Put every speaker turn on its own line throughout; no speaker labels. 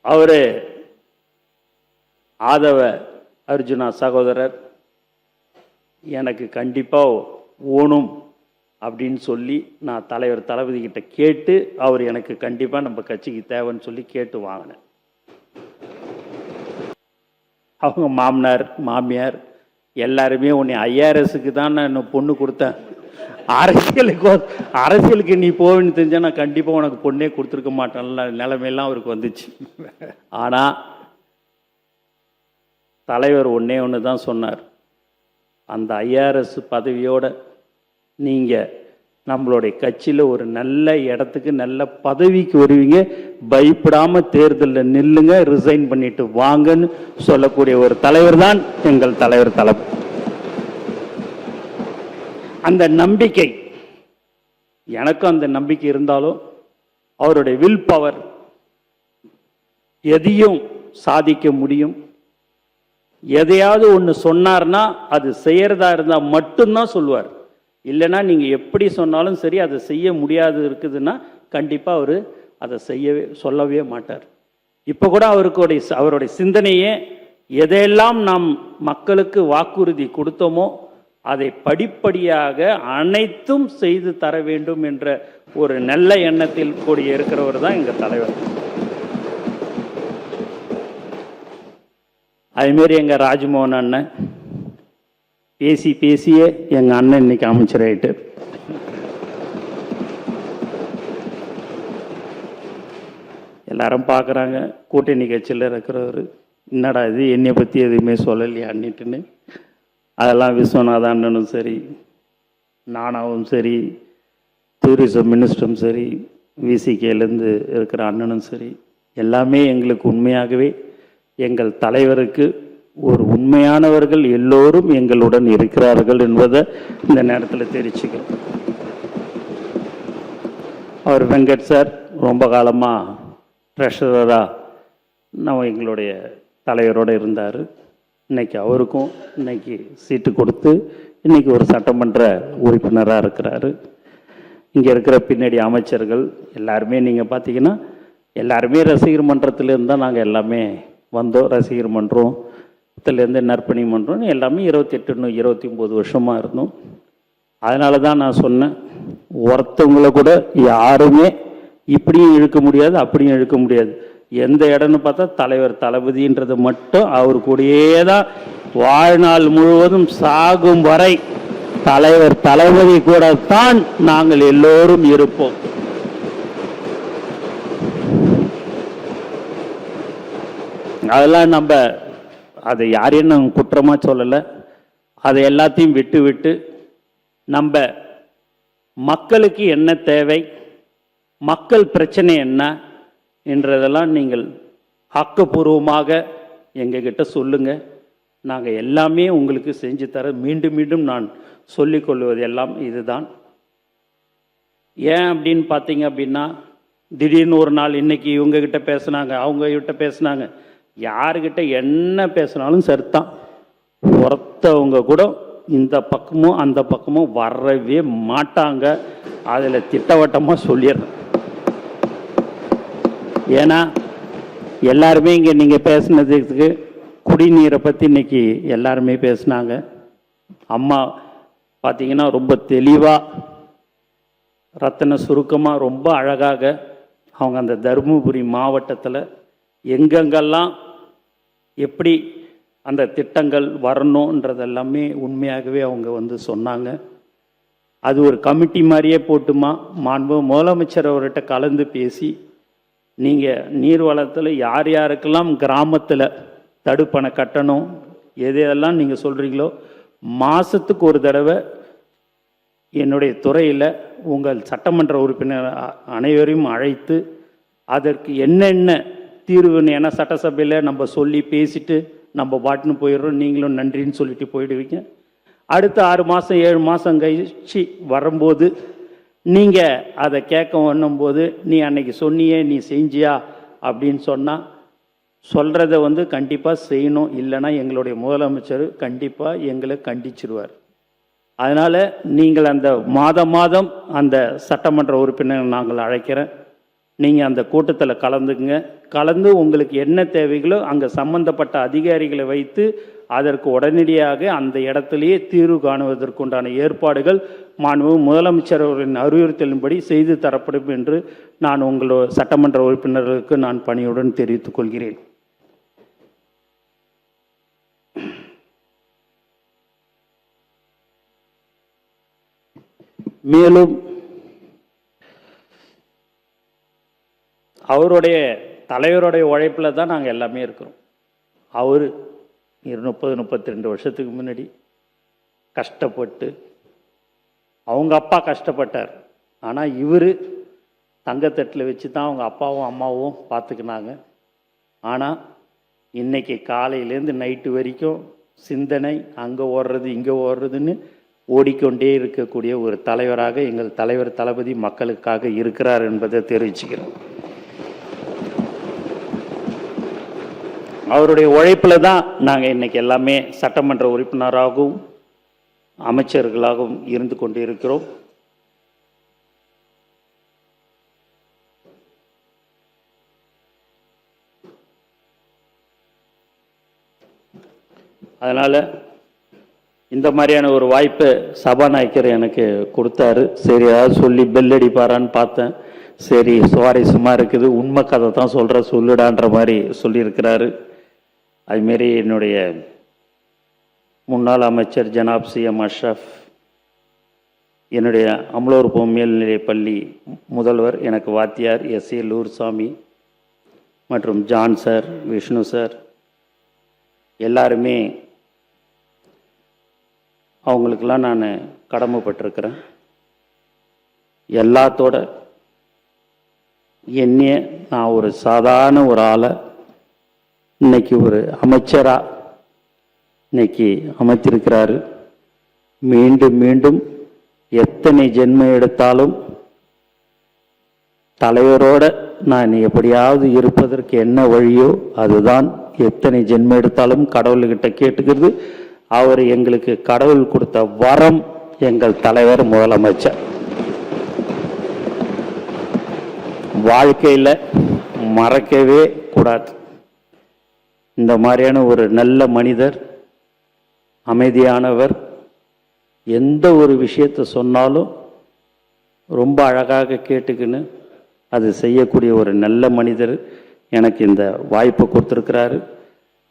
அவர் ஆதவ அர்ஜுனா சகோதரர் எனக்கு கண்டிப்பாக ஓணும் அப்படின்னு சொல்லி நான் தலைவர் தளபதி கிட்ட கேட்டு அவர் எனக்கு கண்டிப்பாக நம்ம கட்சிக்கு தேவைன்னு சொல்லி கேட்டு வாங்கினேன். அவங்க மாமனார் மாமியார் எல்லாருமே உன்னை ஐஆர்எஸ்க்கு தான் நான் பொண்ணு கொடுத்தேன், அரசியலுக்கு நீ போவேன்னு தெரிஞ்சா நான் கண்டிப்பாக உனக்கு பொண்ணே கொடுத்துருக்க மாட்டேன்ல நிலைமையெல்லாம் அவருக்கு வந்துச்சு. ஆனால் தலைவர் ஒன்று தான் சொன்னார், அந்த ஐஆர்எஸ் பதவியோட நீங்கள் நம்மளுடைய கட்சியில் ஒரு நல்ல இடத்துக்கு நல்ல பதவிக்கு வருவீங்க, பயப்படாமல் தேர்தலில் நில்லுங்க, ரிசைன் பண்ணிட்டு வாங்கன்னு சொல்லக்கூடிய ஒரு தலைவர் தான் எங்கள் தலைவர் தளபதி. அந்த நம்பிக்கை எனக்கும் அந்த நம்பிக்கை இருந்தாலும் அவருடைய வில் பவர், எதையும் சாதிக்க முடியும். எதையாவது ஒன்று சொன்னார்னா அது செய்யறதா இருந்தால் மட்டும்தான் சொல்லுவார். இல்லைன்னா நீங்கள் எப்படி சொன்னாலும் சரி அதை செய்ய முடியாது இருக்குதுன்னா கண்டிப்பாக அவர் அதை சொல்லவே மாட்டார். இப்போ கூட அவருடைய சிந்தனையே எதையெல்லாம் நாம் மக்களுக்கு வாக்குறுதி கொடுத்தோமோ அதை படிப்படியாக அனைத்தும் செய்து தர வேண்டும் என்ற ஒரு நல்ல எண்ணத்தில் கூடிய இருக்கிறவர் தான் எங்கள் தலைவர். அதுமாரி எங்கள் ராஜ்மோகன் அண்ணன் பேசியே எங்கள் அண்ணன் இன்னைக்கு அமைச்சர் ஆயிட்டு. எல்லாரும் பார்க்குறாங்க கூட்டணி கட்சியில் இருக்கிறவர், என்னடா இது என்னை பற்றி எதுவுமே சொல்லலையா அன்னிட்டுன்னு. அதெல்லாம் விஸ்வநாத அண்ணனும் சரி, நானாவும் சரி, டூரிசம் மினிஸ்டரும் சரி, விசிகேலேருந்து இருக்கிற அண்ணனும் சரி, எல்லாமே எங்களுக்கு உண்மையாகவே எங்கள் தலைவருக்கு ஒரு உண்மையானவர்கள் எல்லோரும் எங்களுடன் இருக்கிறார்கள் என்பதை இந்த நேரத்தில் தெரிவிச்சுக்கிறோம். அவர் வெங்கட் சார் ரொம்ப காலமாக ட்ரெஷரராக நம்ம எங்களுடைய தலைவரோடு இருந்தார். இன்னைக்கு அவருக்கும் இன்னைக்கு சீட்டு கொடுத்து இன்னைக்கு ஒரு சட்டமன்ற உறுப்பினராக இருக்கிறாரு. இங்கே இருக்கிற பின்னாடி அமைச்சர்கள் எல்லாருமே நீங்கள் பார்த்தீங்கன்னா எல்லாருமே ரசிகர் மன்றத்திலேருந்து தான் நாங்கள் எல்லாமே வந்தோம். ரசிகர் மன்றத்துலேருந்து நற்பணி மன்றம் எல்லாமே 28 29 வருஷமாக இருந்தோம். அதனால தான் நான் சொன்னேன், ஒருத்தவங்களை கூட யாருமே இப்படியும் இழுக்க முடியாது அப்படியும் இழுக்க முடியாது. எந்த இடம்னு பார்த்தா தலைவர் தளபதின்றது மட்டும் அவர் கூடயே தான் வாழ்நாள் முழுவதும் சாகும் வரை தலைவர் தளபதி கூட தான் நாங்கள் எல்லோரும் இருப்போம். அதெல்லாம் நம்ம அதை யாரையும் நாங்கள் குற்றமாக சொல்லலை. அதை எல்லாத்தையும் விட்டு நம்ம மக்களுக்கு என்ன தேவை, மக்கள் பிரச்சனை என்ன என்றதெல்லாம் நீங்கள் ஆக்கப்பூர்வமாக எங்ககிட்ட சொல்லுங்கள். நாங்கள் எல்லாமே உங்களுக்கு செஞ்சு தர மீண்டும் நான் சொல்லிக்கொள்வது எல்லாம் இதுதான். ஏன் அப்படின்னு பார்த்தீங்க அப்படின்னா, திடீர்னு ஒரு நாள் இன்னைக்கு இவங்ககிட்ட பேசுனாங்க, அவங்ககிட்ட பேசுனாங்க, யாருக்கிட்ட என்ன பேசினாலும் சரிதான், ஒருத்தவங்க கூட இந்த பக்கமும் அந்த பக்கமும் வரவே மாட்டாங்க. அதில் திட்டவட்டமாக சொல்லிடுறேன். ஏன்னா எல்லாருமே இங்கே நீங்கள் பேசுனதுக்கு குடிநீரை பற்றி இன்னைக்கு எல்லாருமே பேசினாங்க. அம்மா பார்த்தீங்கன்னா ரொம்ப தெளிவாக ரத்தன சுருக்கமாக ரொம்ப அழகாக அவங்க அந்த தருமபுரி மாவட்டத்தில் எங்கெங்கெல்லாம் எப்படி அந்த திட்டங்கள் வரணுன்றதெல்லாமே உண்மையாகவே அவங்க வந்து சொன்னாங்க. அது ஒரு கமிட்டி மாதிரியே போட்டுமா மாண்பு முதலமைச்சர் அவர்கிட்ட கலந்து பேசி, நீங்கள் நீர்வளத்தில் யார் யாருக்கெல்லாம் கிராமத்தில் தடுப்பணை கட்டணும் எதையெல்லாம் நீங்கள் சொல்கிறீங்களோ மாதத்துக்கு ஒரு தடவை என்னுடைய துறையில் உங்கள் சட்டமன்ற உறுப்பினர் அனைவரையும் அழைத்து அதற்கு என்னென்ன தீர்வுன்னு, ஏன்னா சட்டசபையில் நம்ம சொல்லி பேசிட்டு நம்ம பாட்டுன்னு போயிடுறோம், நீங்களும் நன்றின்னு சொல்லிட்டு போயிடுவீங்க. அடுத்த 6 மாதம் 7 மாதம் கழிச்சு வரும்போது நீங்கள் அதை கேட்க பண்ணும்போது, நீ அன்னைக்கு சொன்னியே நீ செஞ்சியா அப்படின்னு சொன்னால் சொல்கிறத வந்து கண்டிப்பாக செய்யணும். இல்லைன்னா எங்களுடைய முதலமைச்சர் கண்டிப்பாக எங்களை கண்டிச்சிருவார். அதனால் நீங்கள் அந்த மாதம் அந்த சட்டமன்ற உறுப்பினர் நாங்கள் அழைக்கிறேன். நீங்கள் அந்த கூட்டத்தில் கலந்துக்குங்க. கலந்து உங்களுக்கு என்ன தேவைகளோ அங்கே சம்பந்தப்பட்ட அதிகாரிகளை வைத்து அதற்கு உடனடியாக அந்த இடத்திலேயே தீர்வு காணுவதற்குண்டான ஏற்பாடுகள் மாண்புமிகு முதலமைச்சர் அவர்களின் அறிவுறுத்தலின்படி செய்து தரப்படும் என்று நான் உங்களோட சட்டமன்ற உறுப்பினர்களுக்கு நான் பணியுடன் தெரிவித்துக் கொள்கிறேன். மேலும் அவருடைய தலைவருடைய உழைப்பில் தான் நாங்கள் எல்லாமே இருக்கிறோம். அவர் 30-32 வருஷத்துக்கு முன்னாடி கஷ்டப்பட்டு, அவங்க அப்பா கஷ்டப்பட்டார், ஆனால் இவர் தங்கத்தட்டில் வச்சு தான் அவங்க அப்பாவும் அம்மாவும் பார்த்துக்கினாங்க. ஆனால் இன்றைக்கி காலையிலேருந்து நைட்டு வரைக்கும் சிந்தனை அங்கே ஓடுறது இங்கே ஓடுறதுன்னு ஓடிக்கொண்டே இருக்கக்கூடிய ஒரு தலைவராக எங்கள் தலைவர் தளபதி மக்களுக்காக இருக்கிறார் என்பதை தெரிவிச்சுக்கிறோம். அவருடைய உழைப்பில் தான் நாங்கள் இன்றைக்கி எல்லாமே சட்டமன்ற உறுப்பினராகவும் அமைச்சர்களாகவும் இருந்து கொண்டு இருக்கிறோம். அதனால் இந்த மாதிரியான ஒரு வாய்ப்பை சபாநாயகர் எனக்கு கொடுத்தாரு. சரி, ஏதாவது சொல்லி பெல் அடிப்பாரான்னு பார்த்தேன். சரி, சுவாரஸ்யமாக இருக்குது, உண்மை கதை தான் சொல்லுடான்ற மாதிரி சொல்லியிருக்கிறாரு. அதுமாரி என்னுடைய முன்னாள் அமைச்சர் ஜனாப் சிஎம் அஷ்ரஃப், என்னுடைய அமலோற்பம் மேல்நிலைப்பள்ளி முதல்வர், எனக்கு வாத்தியார் எஸ்ஏ லூர்சாமி மற்றும் ஜான் சார், விஷ்ணு சார், எல்லாருமே அவங்களுக்கெல்லாம் நான் கடமைப்பட்டிருக்கிறேன். எல்லாத்தோட என்னைய நான் ஒரு சாதாரண ஒரு ஆளை இன்னைக்கு ஒரு அமைச்சராக இன்னைக்கு அமைத்திருக்கிறாரு. மீண்டும் மீண்டும் எத்தனை ஜென்மம் எடுத்தாலும் தலைவரோட நான் எப்படியாவது இருப்பதற்கு என்ன வழியோ அதுதான். எத்தனை ஜென்மம் எடுத்தாலும் கடவுள்கிட்ட கேட்டுக்கிறது. அவர் எங்களுக்கு கடவுள் கொடுத்த வரம் எங்கள் தலைவர் முதலமைச்சர். வாழ்க்கையில் மறக்கவே கூடாது. இந்த மாதிரியான ஒரு நல்ல மனிதர், அமைதியானவர், எந்த ஒரு விஷயத்தை சொன்னாலும் ரொம்ப அழகாக கேட்டுக்கின்னு அது செய்யக்கூடிய ஒரு நல்ல மனிதர் எனக்கு இந்த வாய்ப்பை கொடுத்துருக்கிறாரு.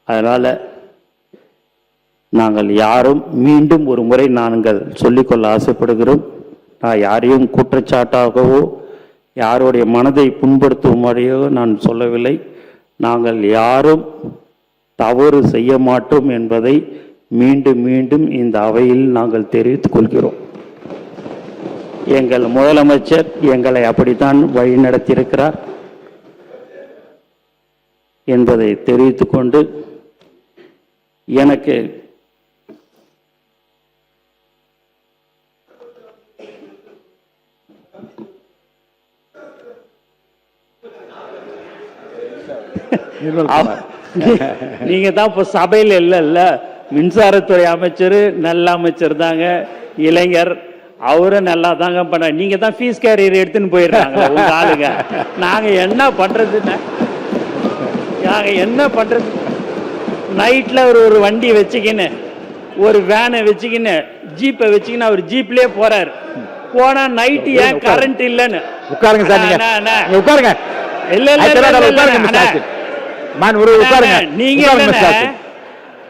அதனால் நாங்கள் யாரும் மீண்டும் ஒரு முறை நாங்கள் சொல்லிக்கொள்ள ஆசைப்படுகிறோம். நான் யாரையும் குற்றச்சாட்டாகவோ யாருடைய மனதை புண்படுத்தும் முறையோ நான் சொல்லவில்லை. நாங்கள் யாரும் தவறு செய்ய மாட்டோம் என்பதை மீண்டும் மீண்டும் இந்த அவையில் நாங்கள் தெரிவித்துக் கொள்கிறோம். எங்கள் முதலமைச்சர் எங்களை அப்படித்தான் வழிநடத்தியிருக்கிறார் என்பதை தெரிவித்துக்கொண்டு, எனக்கு நீங்க தான் இப்போ சபையில் இல்ல, மின்சாரத்துறை அமைச்சர் நல்ல அமைச்சர் தாங்க, இளைஞர் அவரும் நல்லா தாங்க பண்ண. நீங்க தான் ஃபீஸ் கேரியர் எடுத்துன்னு போயிடுறாங்க உங்க ஆளுங்க. நாங்க என்ன பண்றதுன்னு, நைட்ல ஒரு வண்டி வச்சுக்கின்னு, ஒரு வேனை வச்சுக்கின்னு, ஜீப்பை வச்சுக்கின்னு அவர் ஜீப்லயே போறாரு. போனா நைட்டு ஏன் கரண்ட் இல்லைன்னு
உட்காருங்க சார், உட்காருங்க.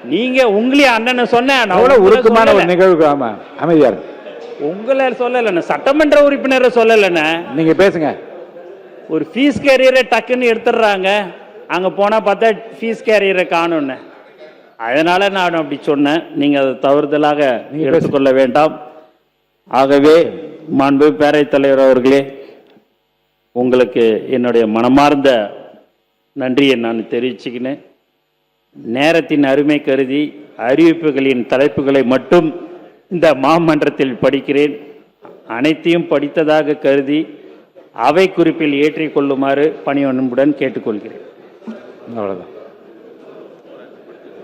நீங்க உங்களையும் அண்ணனை சொன்ன
உருக்கமான ஒரு நிகழ்வு. அமைதியா
உங்களை சொல்லல, சட்டமன்ற உறுப்பினரை சொல்லலண்ணே.
நீங்க பேசுங்க.
ஒரு ஃபீஸ் கேரியரை டக்குன்னு எடுத்துடுறாங்க, அங்க போனா பார்த்தா ஃபீஸ் கேரியரை காணும்னு. அதனால நான் அப்படி சொன்னேன். நீங்க அதை தவறுதலாக எடுத்துக்கொள்ள வேண்டாம். ஆகவே மாண்பு பேரவைத் தலைவர் அவர்களே, உங்களுக்கு என்னுடைய மனமார்ந்த நன்றியை நான் தெரிவிச்சுக்கினேன். நேரத்தின் அருமை கருதி அறிவிப்புகளின் தலைப்புகளை மட்டும் இந்த மாமன்றத்தில் படிக்கிறேன். அனைத்தையும் படித்ததாக கருதி அவை குறிப்பில் ஏற்றிக்கொள்ளுமாறு பணிவன்புடன் கேட்டுக்கொள்கிறேன்.
அவ்வளோதான்.